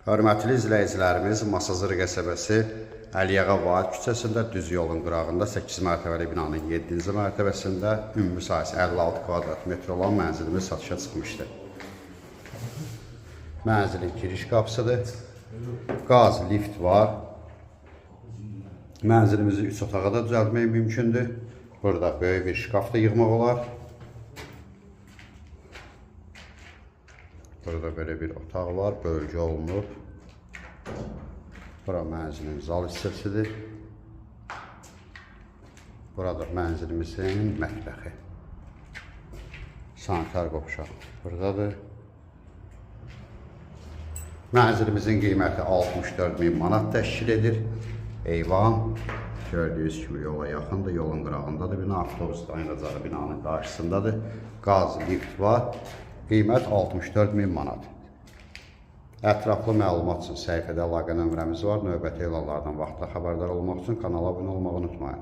Hörmətli izləyicilərimiz, Masazır qəsəbəsi Əliyağa Vahid küçəsində düz yolun qırağında 8 mərtəbəli binanın 7-ci mərtəbəsində ümumi sahəsi 56 kvadrat metr olan mənzilimiz satışa çıxmışdır. Mənzilin giriş qapısıdır. Qaz, lift var. Mənzilimizi 3 otağa da düzəltmək mümkündür. Burada böyük bir şkaf da yığmaq olar. Burada belə bir otaq var, bölgə olunub. Bura mənzilin zal hissəsidir. Burada mənzilimizin mətbəxi. Sanitar qovşaq buradadır. Mənzilimizin qiyməti 64.000 manat təşkil edir. Eyvan gördüyünüz kimi yola yaxındır, yolun qırağındadır. Bina avtobus dayanacağı binanın qarşısındadır. Qaz, lift var. Qiymət 64.000 manat. Ətraflı məlumat üçün səhifədə əlaqə nömrəmiz var. Növbəti elanlardan vaxtla xəbərdar olmaq üçün kanala abunə olmağı unutmayın.